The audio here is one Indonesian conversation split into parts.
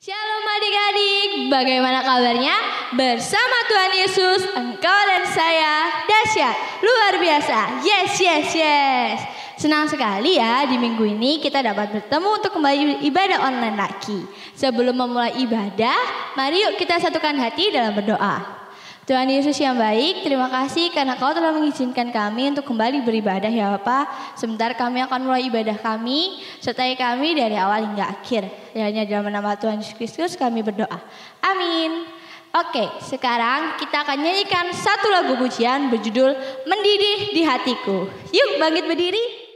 Shalom adik-adik, bagaimana kabarnya? Bersama Tuhan Yesus, engkau dan saya dahsyat, luar biasa. Yes. Senang sekali ya di minggu ini kita dapat bertemu untuk kembali ibadah online lagi. Sebelum memulai ibadah, mari yuk kita satukan hati dalam berdoa. Tuhan Yesus yang baik, terima kasih karena Kau telah mengizinkan kami untuk kembali beribadah ya Bapa. Sebentar kami akan mulai ibadah kami, sertai kami dari awal hingga akhir. Hanya dalam nama Tuhan Yesus Kristus kami berdoa. Amin. Oke, sekarang kita akan nyanyikan satu lagu pujian berjudul Mendidih di Hatiku. Yuk bangkit berdiri.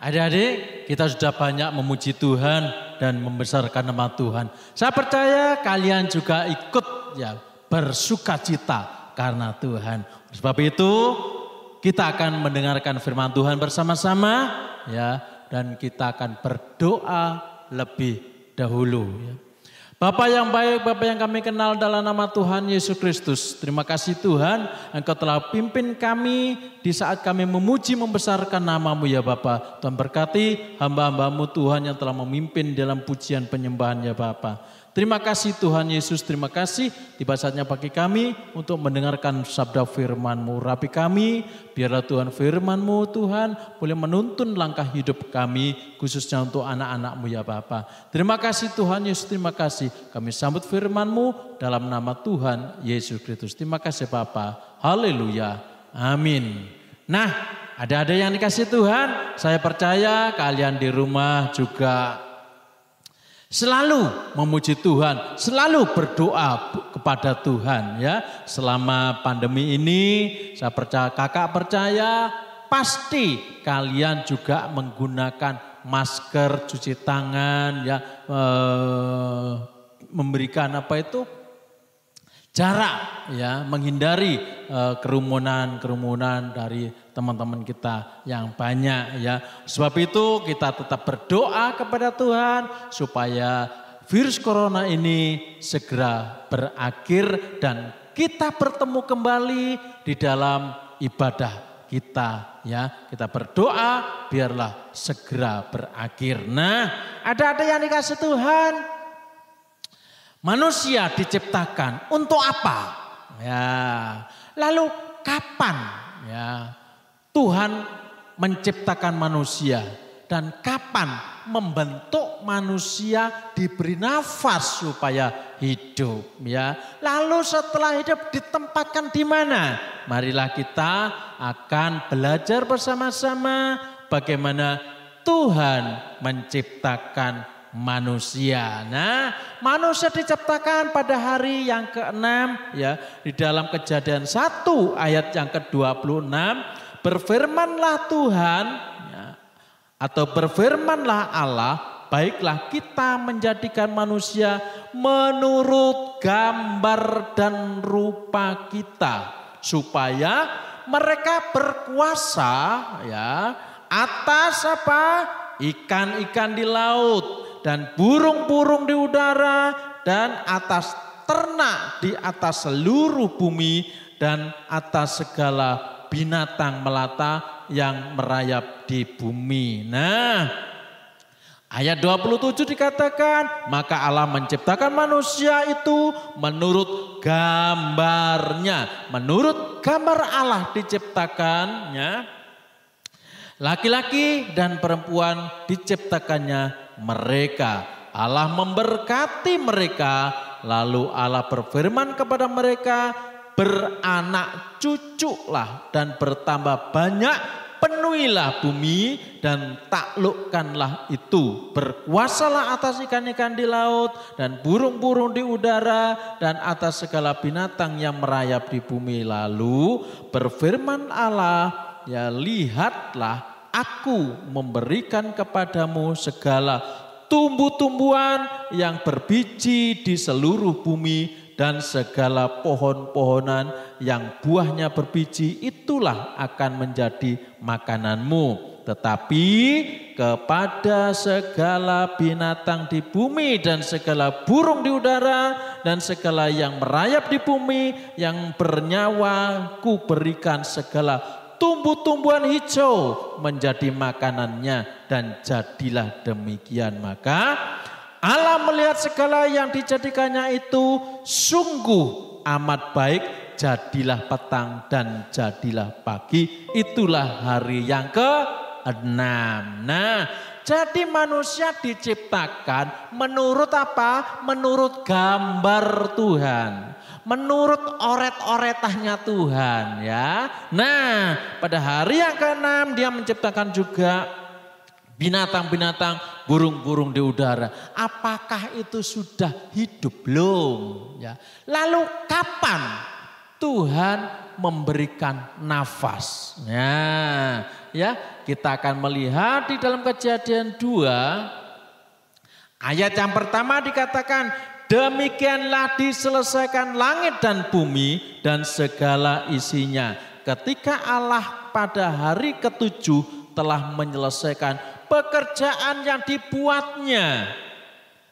Adik-adik, kita sudah banyak memuji Tuhan dan membesarkan nama Tuhan. Saya percaya kalian juga ikut ya bersukacita karena Tuhan. Sebab itu kita akan mendengarkan firman Tuhan bersama-sama ya, dan kita akan berdoa lebih dahulu ya. Bapa yang baik, Bapa yang kami kenal dalam nama Tuhan Yesus Kristus. Terima kasih Tuhan, Engkau telah pimpin kami di saat kami memuji membesarkan nama-Mu ya Bapa. Tuhan berkati hamba-hamba-Mu Tuhan yang telah memimpin dalam pujian penyembahan ya Bapa. Terima kasih Tuhan Yesus, terima kasih. Tiba saatnya bagi kami untuk mendengarkan sabda firman-Mu. Rapi kami, biarlah Tuhan firman-Mu Tuhan boleh menuntun langkah hidup kami, khususnya untuk anak-anak-Mu ya Bapa. Terima kasih Tuhan Yesus, terima kasih. Kami sambut firman-Mu dalam nama Tuhan Yesus Kristus. Terima kasih Bapa. Haleluya. Amin. Nah, ada yang dikasih Tuhan, saya percaya kalian di rumah juga selalu memuji Tuhan, selalu berdoa kepada Tuhan ya. Selama pandemi ini saya percaya, kakak percaya pasti kalian juga menggunakan masker, cuci tangan ya, memberikan jarak ya, menghindari kerumunan dari teman-teman kita yang banyak ya. Sebab itu kita tetap berdoa kepada Tuhan supaya virus corona ini segera berakhir dan kita bertemu kembali di dalam ibadah kita ya. Kita berdoa biarlah segera berakhir. Nah, ada yang dikasih Tuhan. Manusia diciptakan untuk apa? Ya. Lalu kapan ya Tuhan menciptakan manusia dan kapan membentuk manusia diberi nafas supaya hidup ya. Lalu setelah hidup ditempatkan di mana? Marilah kita akan belajar bersama-sama bagaimana Tuhan menciptakan manusia. Nah, manusia diciptakan pada hari yang ke-6 ya, di dalam Kejadian 1 ayat yang ke-26, berfirmanlah Tuhan ya, atau berfirmanlah Allah, baiklah kita menjadikan manusia menurut gambar dan rupa kita supaya mereka berkuasa ya atas ikan-ikan di laut dan burung-burung di udara dan atas ternak di atas seluruh bumi dan atas segala binatang melata yang merayap di bumi. Nah, ayat 27 dikatakan, maka Allah menciptakan manusia itu menurut gambarnya. Menurut gambar Allah diciptakannya. Laki-laki dan perempuan diciptakannya mereka. Allah memberkati mereka, lalu Allah berfirman kepada mereka, beranak cuculah dan bertambah banyak, penuhilah bumi dan taklukkanlah itu. Berkuasalah atas ikan-ikan di laut dan burung-burung di udara dan atas segala binatang yang merayap di bumi. Lalu berfirman Allah, ya lihatlah aku memberikan kepadamu segala tumbuh-tumbuhan yang berbiji di seluruh bumi dan segala pohon-pohonan yang buahnya berbiji, itulah akan menjadi makananmu. Tetapi kepada segala binatang di bumi dan segala burung di udara dan segala yang merayap di bumi yang bernyawa, ku berikan segala tumbuh-tumbuhan hijau menjadi makanannya, dan jadilah demikian. Maka Allah melihat segala yang dijadikannya itu sungguh amat baik, jadilah petang dan jadilah pagi, itulah hari yang ke-6. Nah, jadi manusia diciptakan menurut apa? Menurut gambar Tuhan. Menurut oret-oretahnya Tuhan ya. Nah, pada hari yang ke-6 dia menciptakan juga binatang-binatang, burung-burung di udara. Apakah itu sudah hidup? Belum ya. Lalu kapan Tuhan memberikan nafas? Nah, ya, kita akan melihat di dalam Kejadian 2 ayat yang pertama dikatakan, demikianlah diselesaikan langit dan bumi dan segala isinya. Ketika Allah pada hari ketujuh telah menyelesaikan pekerjaan yang dibuatnya,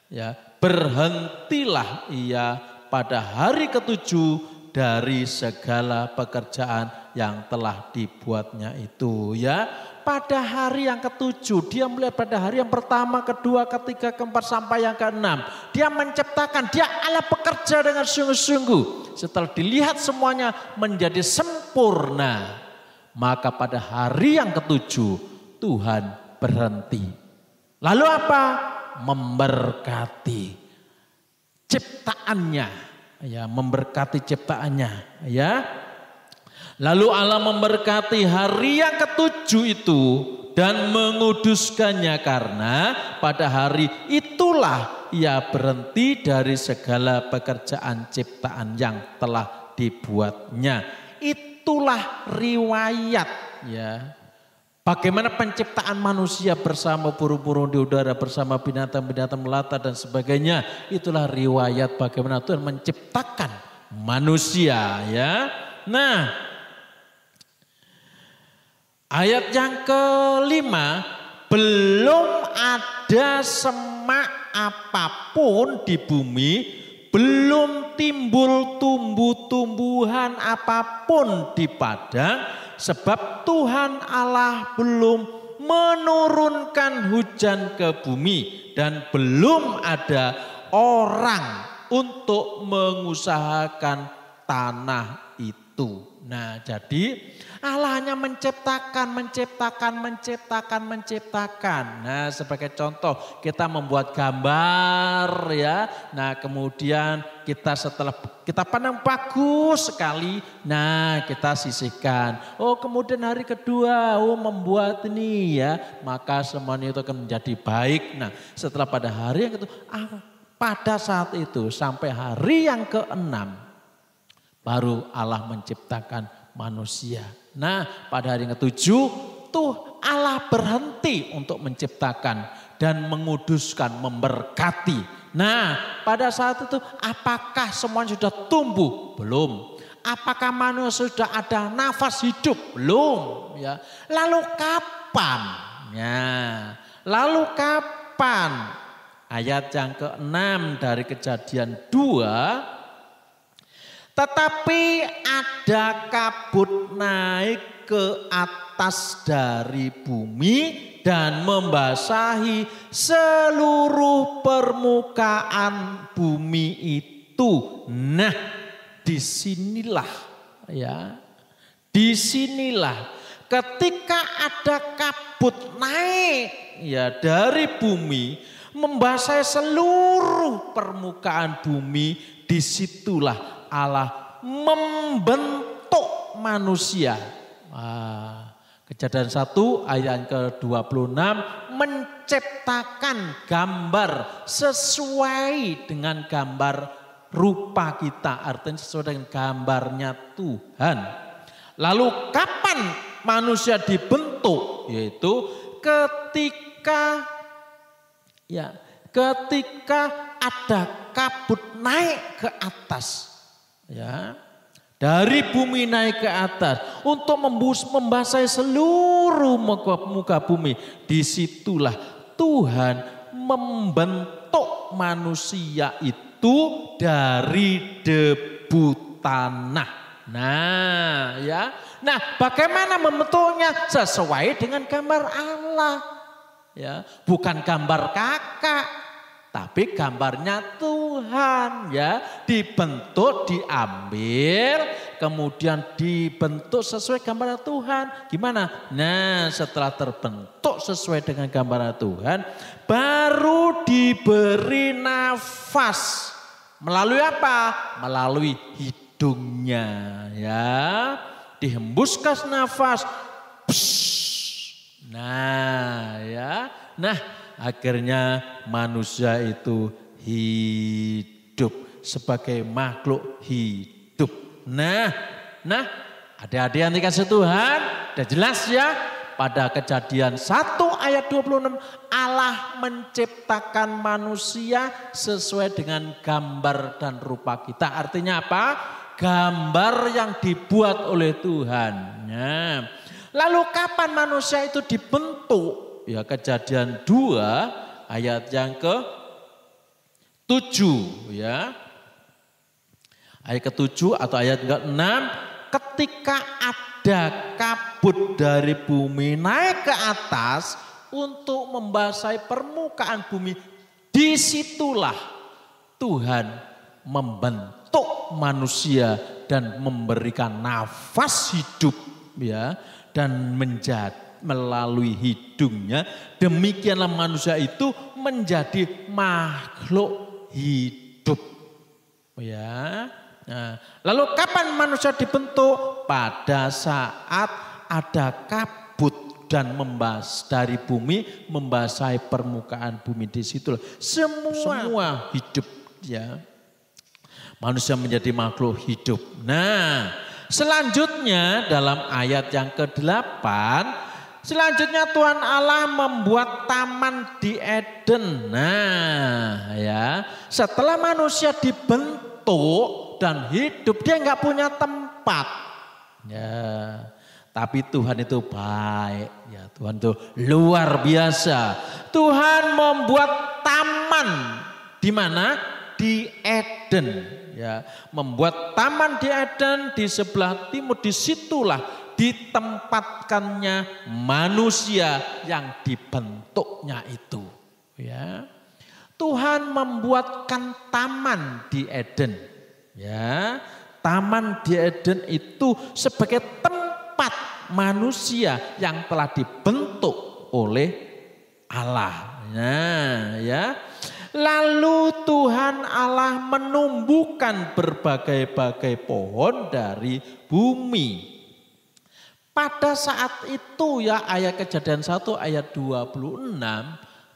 ya, berhentilah ia pada hari ketujuh dari segala pekerjaan yang telah dibuatnya itu, ya. Pada hari yang ketujuh, dia melihat pada hari yang pertama, kedua, ketiga, keempat, sampai yang keenam. Dia menciptakan, dia Allah bekerja dengan sungguh-sungguh. Setelah dilihat semuanya menjadi sempurna, maka pada hari yang ketujuh Tuhan berhenti. Lalu apa? Memberkati ciptaannya, ya, memberkati ciptaannya, ya. Lalu Allah memberkati hari yang ketujuh itu dan menguduskannya, karena pada hari itulah ia berhenti dari segala pekerjaan ciptaan yang telah dibuatnya. Itulah riwayat, ya, bagaimana penciptaan manusia bersama burung-burung di udara, bersama binatang-binatang melata dan sebagainya. Itulah riwayat bagaimana Tuhan menciptakan manusia, ya. Nah, ayat yang kelima, belum ada semak apapun di bumi, belum timbul tumbuh-tumbuhan apapun di padang, sebab Tuhan Allah belum menurunkan hujan ke bumi dan belum ada orang untuk mengusahakan tanah itu. Nah, jadi Allah hanya menciptakan. Nah, sebagai contoh kita membuat gambar, ya. Nah, kemudian setelah kita pandang bagus sekali, nah kita sisihkan. Oh, kemudian hari kedua, membuat ini, ya, maka semuanya itu akan menjadi baik. Nah, setelah pada hari yang itu, pada saat itu sampai hari yang keenam, baru Allah menciptakan manusia. Nah, pada hari yang ketujuh tuh Allah berhenti untuk menciptakan dan menguduskan, memberkati. Nah, pada saat itu apakah semuanya sudah tumbuh? Belum. Apakah manusia sudah ada nafas hidup? Belum, ya. Lalu kapan? Ya. Lalu kapan? Ayat yang ke-6 dari Kejadian 2. Tetapi ada kabut naik ke atas dari bumi dan membasahi seluruh permukaan bumi itu. Nah, disinilah, ya, disinilah ketika ada kabut naik, ya, dari bumi membasahi seluruh permukaan bumi, disitulah Allah membentuk manusia. Kejadian 1 ayat ke-26 menciptakan gambar sesuai dengan gambar rupa kita, artinya sesuai dengan gambarnya Tuhan. Lalu kapan manusia dibentuk? Yaitu ketika ada kabut naik ke atas. Ya, dari bumi naik ke atas untuk membasahi seluruh muka bumi. Disitulah Tuhan membentuk manusia itu dari debu tanah. Nah, ya. Nah, bagaimana membentuknya? Sesuai dengan gambar Allah. Ya, bukan gambar kakak. Tapi gambarnya Tuhan, ya, dibentuk, diambil, kemudian dibentuk sesuai gambar Tuhan. Gimana? Nah, setelah terbentuk sesuai dengan gambar Tuhan, baru diberi nafas. Melalui apa? Melalui hidungnya, ya. Dihembuskan nafas. Nah, ya. Nah, akhirnya manusia itu hidup sebagai makhluk hidup. Nah, adik-adik yang dikasih Tuhan, udah jelas, ya, pada Kejadian 1 ayat 26, Allah menciptakan manusia sesuai dengan gambar dan rupa kita. Artinya apa? Gambar yang dibuat oleh Tuhan. Nah, lalu kapan manusia itu dibentuk? Ya, Kejadian 2 ayat yang ke-7 ya. Ayat ke-7 atau ayat ke-6, ketika ada kabut dari bumi naik ke atas untuk membasahi permukaan bumi, disitulah Tuhan membentuk manusia dan memberikan nafas hidup ya, dan melalui hidungnya demikianlah manusia itu menjadi makhluk hidup ya. Nah, lalu kapan manusia dibentuk? Pada saat ada kabut dan dari bumi membasahi permukaan bumi, di situ semua hidup ya. Manusia menjadi makhluk hidup. Nah, selanjutnya dalam ayat yang ke-8, selanjutnya Tuhan Allah membuat taman di Eden. Nah, ya, setelah manusia dibentuk dan hidup, dia nggak punya tempat. Ya, tapi Tuhan itu baik. Ya, Tuhan itu luar biasa. Tuhan membuat taman di mana? Di Eden. Ya, membuat taman di Eden di sebelah timur. Disitulah ditempatkannya manusia yang dibentuknya itu. Ya, Tuhan membuatkan taman di Eden. Ya, taman di Eden itu sebagai tempat manusia yang telah dibentuk oleh Allah. Nah, ya. Lalu Tuhan Allah menumbuhkan berbagai-bagai pohon dari bumi. Pada saat itu ya, ayat Kejadian 1 ayat 26,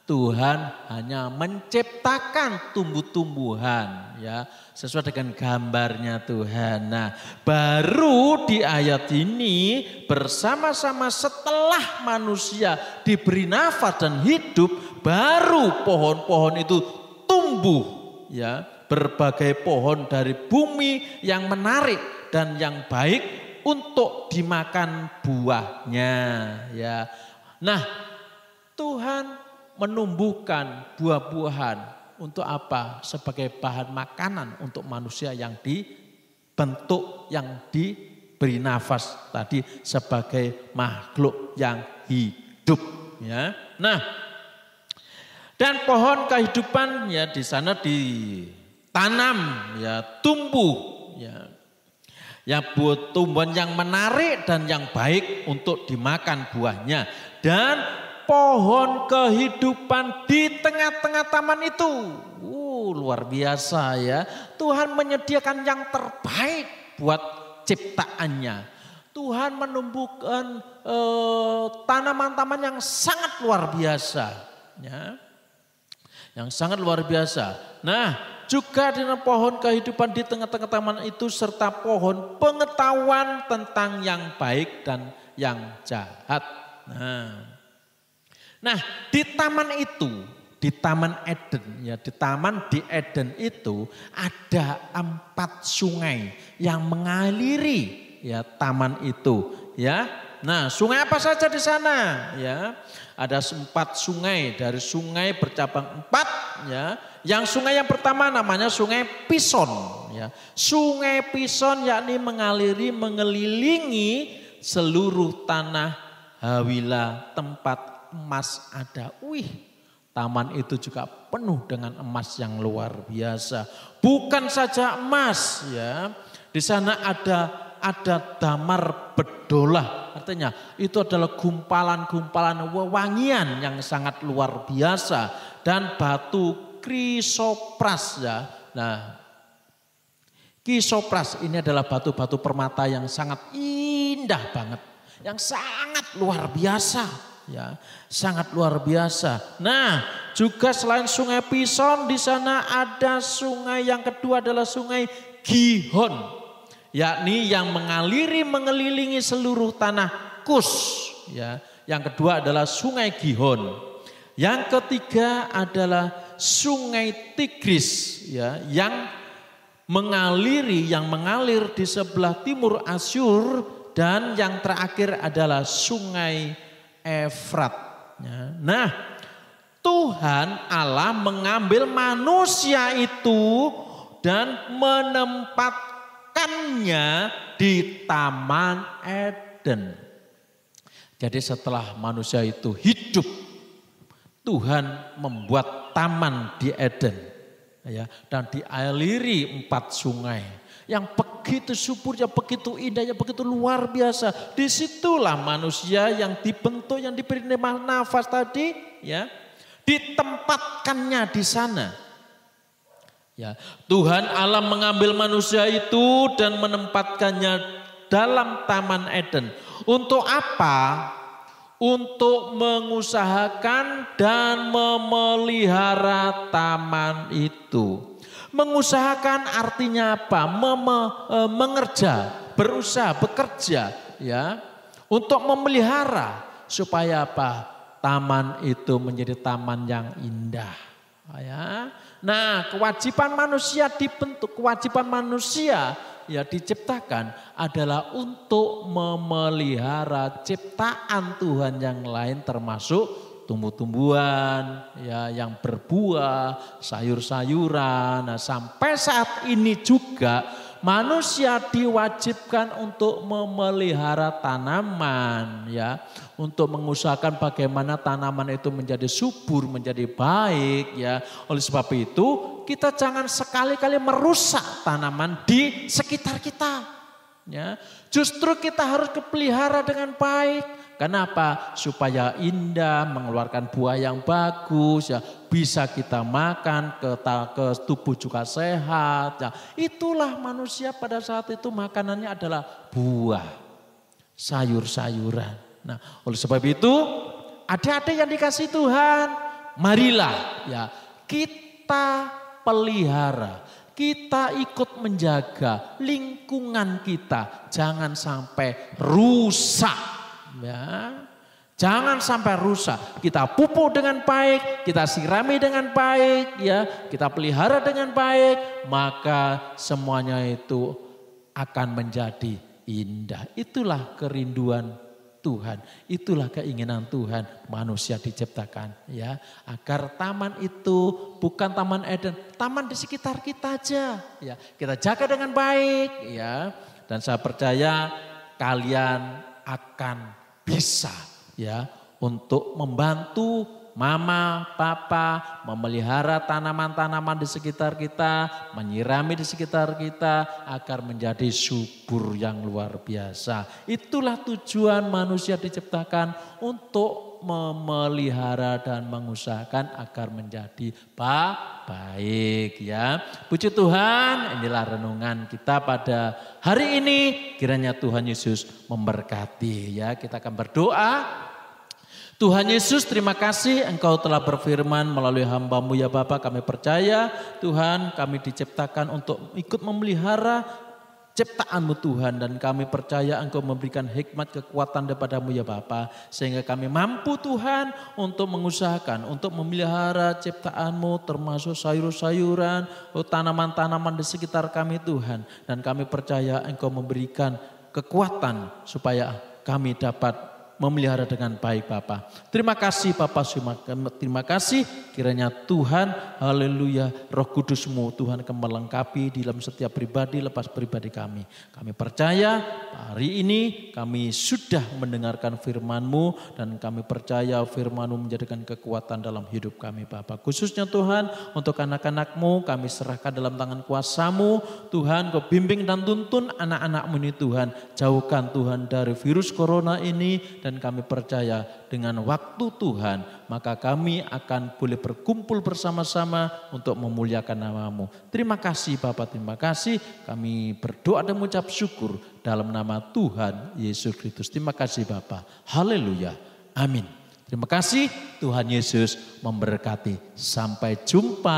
Tuhan hanya menciptakan tumbuh-tumbuhan ya, sesuai dengan gambarnya Tuhan. Nah, baru di ayat ini bersama-sama setelah manusia diberi nafas dan hidup, baru pohon-pohon itu tumbuh ya, berbagai pohon dari bumi yang menarik dan yang baik untuk dimakan buahnya ya. Nah, Tuhan menumbuhkan buah-buahan untuk apa? Sebagai bahan makanan untuk manusia yang dibentuk, yang diberi nafas tadi sebagai makhluk yang hidup ya. Nah, dan pohon kehidupan ya di sana ditanam ya, tumbuh ya. Ya, buat tumbuhan yang menarik dan yang baik untuk dimakan buahnya. Dan pohon kehidupan di tengah-tengah taman itu. Luar biasa ya. Tuhan menyediakan yang terbaik buat ciptaannya. Tuhan menumbuhkan tanaman-tanaman yang sangat luar biasa. Ya. Yang sangat luar biasa. Nah, juga dengan pohon kehidupan di tengah-tengah taman itu serta pohon pengetahuan tentang yang baik dan yang jahat. Nah, di taman itu, di Taman Eden ya, di Taman di Eden itu ada 4 sungai yang mengaliri ya taman itu ya. Nah, sungai apa saja di sana ya? Ada 4 sungai, dari sungai bercabang 4 ya. Yang sungai yang pertama namanya Sungai Pison ya. Sungai Pison yakni mengaliri mengelilingi seluruh tanah Hawila tempat emas ada. Taman itu juga penuh dengan emas yang luar biasa. Bukan saja emas ya. Di sana ada damar bedolah. Artinya itu adalah gumpalan-gumpalan wewangian yang sangat luar biasa. Dan batu krisopras ya. Nah, krisopras ini adalah batu-batu permata yang sangat indah banget. Yang sangat luar biasa ya, sangat luar biasa. Nah, juga selain Sungai Pison di sana ada sungai yang kedua adalah Sungai Gihon, yakni yang mengaliri mengelilingi seluruh tanah Kus ya, Yang kedua adalah Sungai Gihon. Yang ketiga adalah Sungai Tigris, ya, yang mengalir di sebelah timur Asyur, dan yang terakhir adalah Sungai Efrat. Ya. Nah, Tuhan Allah mengambil manusia itu dan menempatkannya di Taman Eden. Jadi setelah manusia itu hidup, Tuhan membuat taman di Eden, ya, dan dialiri 4 sungai yang begitu suburnya, begitu indahnya, begitu luar biasa. Disitulah manusia yang dibentuk, yang diberi nafas tadi, ya, ditempatkannya di sana. Ya, Tuhan Allah mengambil manusia itu dan menempatkannya dalam Taman Eden. Untuk apa? Untuk mengusahakan dan memelihara taman itu. Mengusahakan artinya apa? Mengerja, berusaha, bekerja, ya, untuk memelihara supaya apa? Taman itu menjadi taman yang indah, ya. Nah, kewajiban manusia dibentuk, kewajiban manusia ya diciptakan adalah untuk memelihara ciptaan Tuhan yang lain, termasuk tumbuh-tumbuhan ya yang berbuah, sayur-sayuran. Nah, sampai saat ini juga manusia diwajibkan untuk memelihara tanaman, ya, untuk mengusahakan bagaimana tanaman itu menjadi subur, menjadi baik, ya. Oleh sebab itu, kita jangan sekali-kali merusak tanaman di sekitar kita, ya. Justru kita harus pelihara dengan baik. Kenapa? Supaya indah, mengeluarkan buah yang bagus, ya, bisa kita makan, ke tubuh juga sehat. Ya. Itulah manusia pada saat itu makanannya adalah buah, sayur-sayuran. Nah, oleh sebab itu, adik-adik yang dikasih Tuhan, marilah ya kita pelihara, kita ikut menjaga lingkungan kita, jangan sampai rusak. Ya, jangan sampai rusak. Kita pupuk dengan baik, kita sirami dengan baik, ya, kita pelihara dengan baik, maka semuanya itu akan menjadi indah. Itulah kerinduan Tuhan, itulah keinginan Tuhan manusia diciptakan, ya, agar taman itu bukan taman Eden, taman di sekitar kita aja, ya, kita jaga dengan baik, ya, dan saya percaya kalian akan bisa, ya, untuk membantu mama, papa memelihara tanaman-tanaman di sekitar kita, menyirami di sekitar kita agar menjadi subur yang luar biasa. Itulah tujuan manusia diciptakan, untuk memelihara dan mengusahakan agar menjadi baik, ya. Puji Tuhan, inilah renungan kita pada hari ini. Kiranya Tuhan Yesus memberkati, ya. Kita akan berdoa. Tuhan Yesus, terima kasih Engkau telah berfirman melalui hamba-Mu, ya Bapa. Kami percaya Tuhan, kami diciptakan untuk ikut memelihara ciptaan-Mu Tuhan, dan kami percaya Engkau memberikan hikmat kekuatan daripada-Mu, ya Bapa, sehingga kami mampu Tuhan untuk mengusahakan, untuk memelihara ciptaan-Mu, termasuk sayur-sayuran, tanaman-tanaman di sekitar kami Tuhan, dan kami percaya Engkau memberikan kekuatan supaya kami dapat memelihara dengan baik, Bapa. Terima kasih Bapa, terima kasih kiranya Tuhan, haleluya, Roh Kudus-Mu Tuhan akan melengkapi di dalam setiap pribadi lepas pribadi kami. Kami percaya hari ini kami sudah mendengarkan firman-Mu, dan kami percaya firman-Mu menjadikan kekuatan dalam hidup kami, Bapa. Khususnya Tuhan, untuk anak-anak-Mu kami serahkan dalam tangan kuasa-Mu. Tuhan, Kau bimbing dan tuntun anak-anak-Mu ini Tuhan. Jauhkan Tuhan dari virus corona ini, dan kami percaya dengan waktu Tuhan, maka kami akan boleh berkumpul bersama-sama untuk memuliakan nama-Mu. Terima kasih Bapa, terima kasih. Kami berdoa dan mengucap syukur dalam nama Tuhan Yesus Kristus. Terima kasih Bapa. Haleluya. Amin. Terima kasih. Tuhan Yesus memberkati. Sampai jumpa.